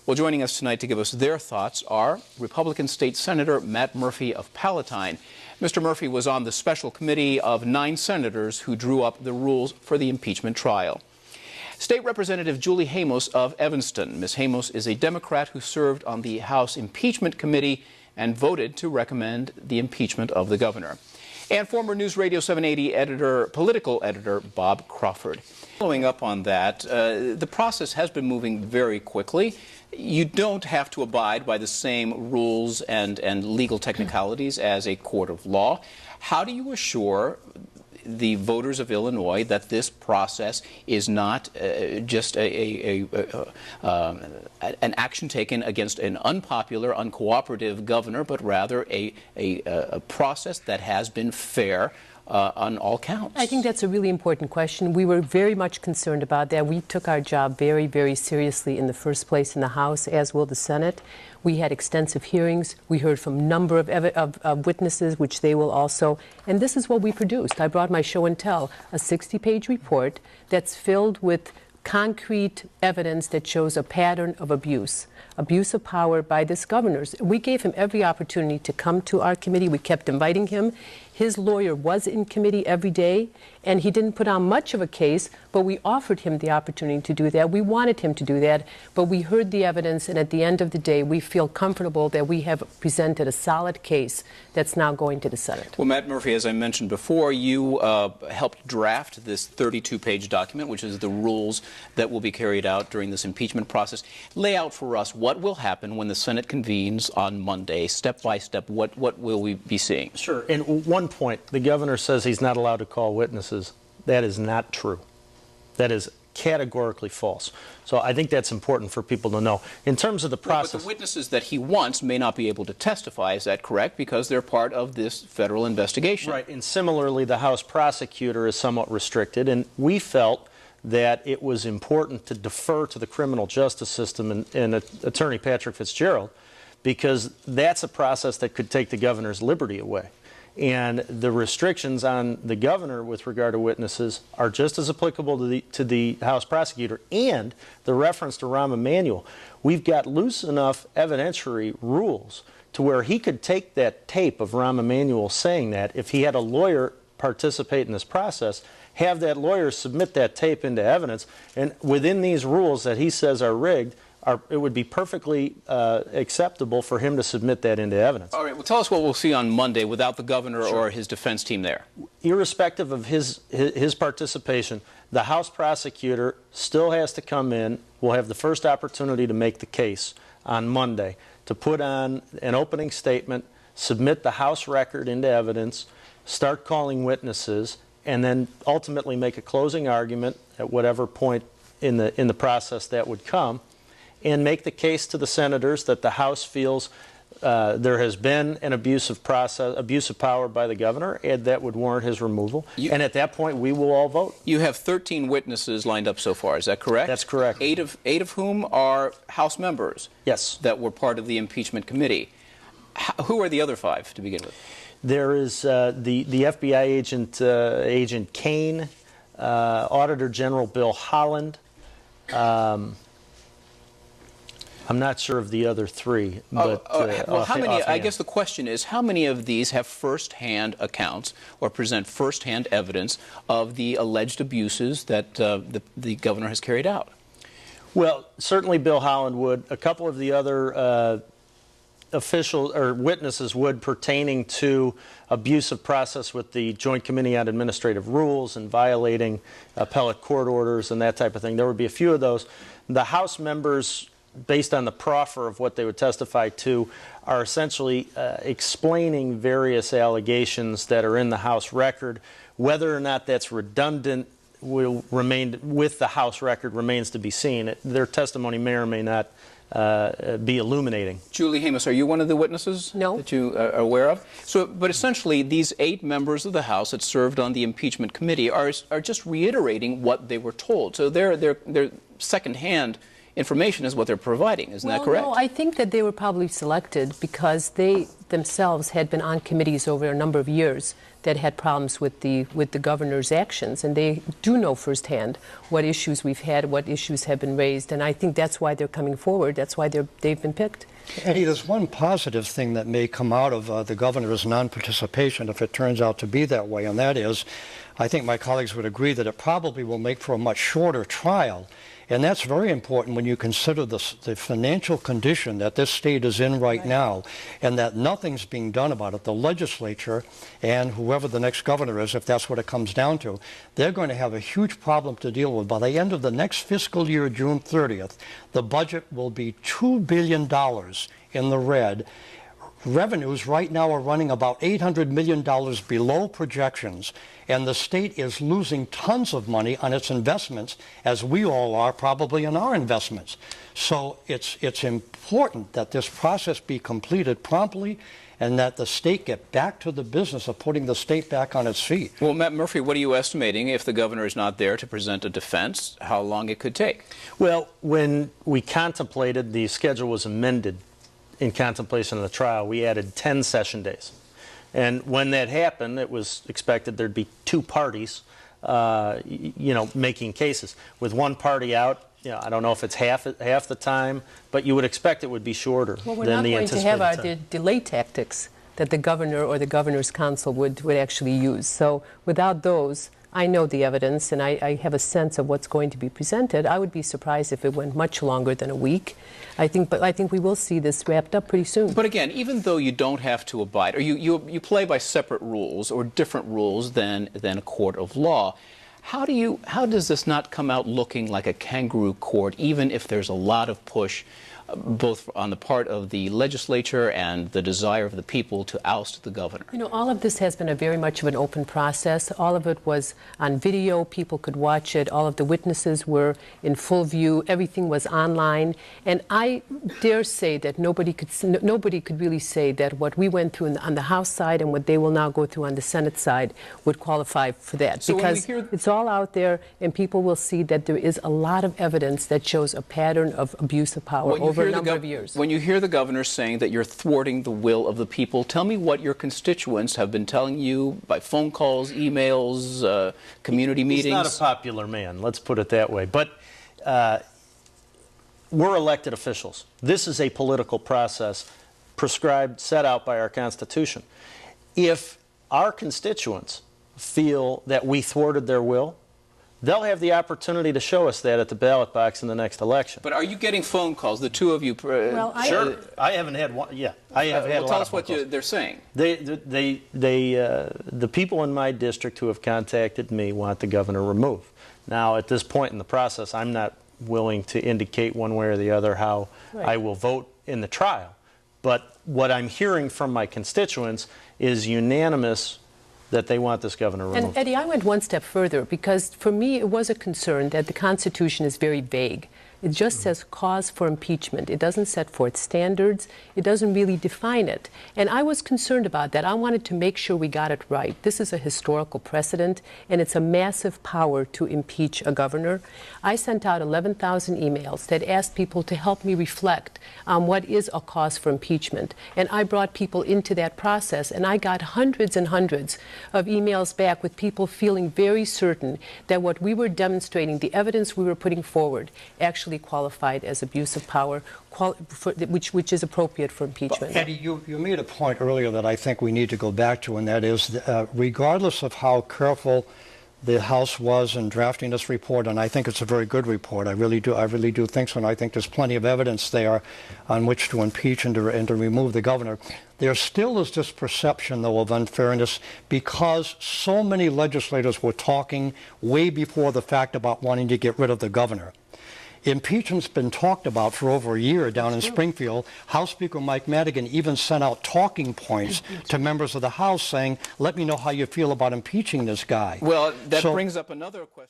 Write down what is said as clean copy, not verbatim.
Well, joining us tonight to give us their thoughts are Republican State Senator Matt Murphy of Palatine. Mr. Murphy was on the special committee of 9 senators who drew up the rules for the impeachment trial. State Representative Julie Hamos of Evanston. Ms. Hamos is a Democrat who served on the House Impeachment Committee and voted to recommend the impeachment of the governor. And former News Radio 780 political editor Bob Crawford. Following up on that, the process has been moving very quickly. You don't have to abide by the same rules and legal technicalities as a court of law. How do you assure the voters of Illinois that this process is not just an action taken against an unpopular, uncooperative governor, but rather a process that has been fair on all counts? I think that's a really important question. We were very much concerned about that. We took our job very, very seriously in the first place in the House, as will the Senate. We had extensive hearings. We heard from a number of witnesses, which they will also. And this is what we produced. I brought my show and tell, a 60-page report that's filled with concrete evidence that shows a pattern of abuse of power by this governor. We gave him every opportunity to come to our committee. We kept inviting him. His lawyer was in committee every day, and he didn't put on much of a case, but we offered him the opportunity to do that. We wanted him to do that, but we heard the evidence, and at the end of the day, we feel comfortable that we have presented a solid case that's now going to the Senate. Well, Matt Murphy, as I mentioned before, you helped draft this 32-page document, which is the rules that will be carried out during this impeachment process. Lay out for us what will happen when the Senate convenes on Monday, step by step. What will we be seeing? Sure. And one point, the governor says he's not allowed to call witnesses. That is not true. That is categorically false. So I think that's important for people to know. In terms of the process... But the witnesses that he wants may not be able to testify, is that correct? Because they're part of this federal investigation. Right, and similarly, the House prosecutor is somewhat restricted, and we felt that it was important to defer to the criminal justice system and Attorney Patrick Fitzgerald, because that's a process that could take the governor's liberty away. And the restrictions on the governor with regard to witnesses are just as applicable to the House prosecutor, and the reference to Rahm Emanuel. We've got loose enough evidentiary rules to where he could take that tape of Rahm Emanuel saying that, if he had a lawyer participate in this process, have that lawyer submit that tape into evidence, and within these rules that he says are rigged, it would be perfectly acceptable for him to submit that into evidence. All right. Well, tell us what we'll see on Monday without the governor or his defense team there. Irrespective of his participation, the House prosecutor still has to come in. We'll have the first opportunity to make the case on Monday, to put on an opening statement, submit the House record into evidence, start calling witnesses, and then ultimately make a closing argument at whatever point in the process that would come, and make the case to the senators that the House feels there has been an abuse of power by the governor, and that would warrant his removal. And at that point, we will all vote. You have 13 witnesses lined up so far. Is that correct? That's correct. Eight of whom are House members. Yes. That were part of the impeachment committee. Who are the other 5 to begin with? There is the FBI agent, Agent Kane, Auditor General Bill Holland. I'm not sure of the other 3. But, well, how many? I guess the question is, how many of these have first-hand accounts or present first-hand evidence of the alleged abuses that the governor has carried out? Well, certainly Bill Holland would. A couple of the other officials or witnesses would, pertaining to abuse of process with the Joint Committee on Administrative Rules and violating appellate court orders and that type of thing. There would be a few of those. The House members, based on the proffer of what they would testify to, are essentially explaining various allegations that are in the House record. Whether or not that's redundant will remain with the House record remains to be seen. Their testimony may or may not be illuminating. Julie Hamos, are you one of the witnesses that you are aware of? But essentially, these 8 members of the House that served on the impeachment committee are just reiterating what they were told. So they're secondhand information is what they're providing. Isn't that correct? No, I think that they were probably selected because they themselves had been on committees over a number of years that had problems with the governor's actions, and they do know firsthand what issues we've had, what issues have been raised, and I think that's why they're coming forward. That's why they've been picked. Eddie, there's one positive thing that may come out of the governor's non-participation if it turns out to be that way, and that is, I think my colleagues would agree that it probably will make for a much shorter trial. And that's very important when you consider the financial condition that this state is in right now, and that nothing's being done about it. The legislature and whoever the next governor is, if that's what it comes down to, they're going to have a huge problem to deal with. By the end of the next fiscal year, June 30th, the budget will be $2 billion in the red. Revenues right now are running about $800 million below projections, and the state is losing tons of money on its investments, as we all are probably in our investments. So it's important that this process be completed promptly and that the state get back to the business of putting the state back on its feet. Well, Matt Murphy, what are you estimating if the governor is not there to present a defense, how long it could take? Well, when we contemplated, the schedule was amended in contemplation of the trial, we added 10 session days. And when that happened, it was expected there'd be two parties, making cases. With one party out, I don't know if it's half the time, but you would expect it would be shorter than the anticipated time. Well, we're not going to have our delay tactics that the governor or the governor's council would actually use. So without those, I know the evidence and I have a sense of what's going to be presented. I would be surprised if it went much longer than a week. But I think we will see this wrapped up pretty soon. But again, even though you don't have to abide, or you play by separate rules or different rules than a court of law, how does this not come out looking like a kangaroo court, even if there's a lot of push, both on the part of the legislature and the desire of the people to oust the governor? All of this has been a very much of an open process. All of it was on video. People could watch it. All of the witnesses were in full view. Everything was online. And I dare say that nobody could really say that what we went through on the House side and what they will now go through on the Senate side would qualify for that. So because it's all out there, and people will see that there is a lot of evidence that shows a pattern of abuse of power over a number of years. When you hear the governor saying that you're thwarting the will of the people, tell me what your constituents have been telling you by phone calls, emails, community meetings. He's not a popular man, let's put it that way. But we're elected officials. This is a political process prescribed, set out by our Constitution. If our constituents feel that we thwarted their will, they'll have the opportunity to show us that at the ballot box in the next election. But are you getting phone calls, the two of you? Well, sure. I haven't had one. Yeah, I have had a lot tell of us what they're saying. The people in my district who have contacted me want the governor removed. Now, at this point in the process, I'm not willing to indicate one way or the other how I will vote in the trial. But what I'm hearing from my constituents is unanimous that they want this governor removed. And Eddie, I went one step further because for me it was a concern that the Constitution is very vague. It just says cause for impeachment. It doesn't set forth standards. It doesn't really define it. And I was concerned about that. I wanted to make sure we got it right. This is a historical precedent, and it's a massive power to impeach a governor. I sent out 11,000 emails that asked people to help me reflect on what is a cause for impeachment. And I brought people into that process, and I got hundreds and hundreds of emails back with people feeling very certain that what we were demonstrating, the evidence we were putting forward, actually qualified as abuse of power, which is appropriate for impeachment. Eddie, you made a point earlier that I think we need to go back to, and that is, regardless of how careful the House was in drafting this report, and I think it's a very good report. I really do think so, and I think there's plenty of evidence there on which to impeach and to remove the governor. There still is this perception, though, of unfairness because so many legislators were talking way before the fact about wanting to get rid of the governor. Impeachment's been talked about for over a year down in Springfield. House Speaker Mike Madigan even sent out talking points to members of the House saying, let me know how you feel about impeaching this guy. Well, that brings up another question.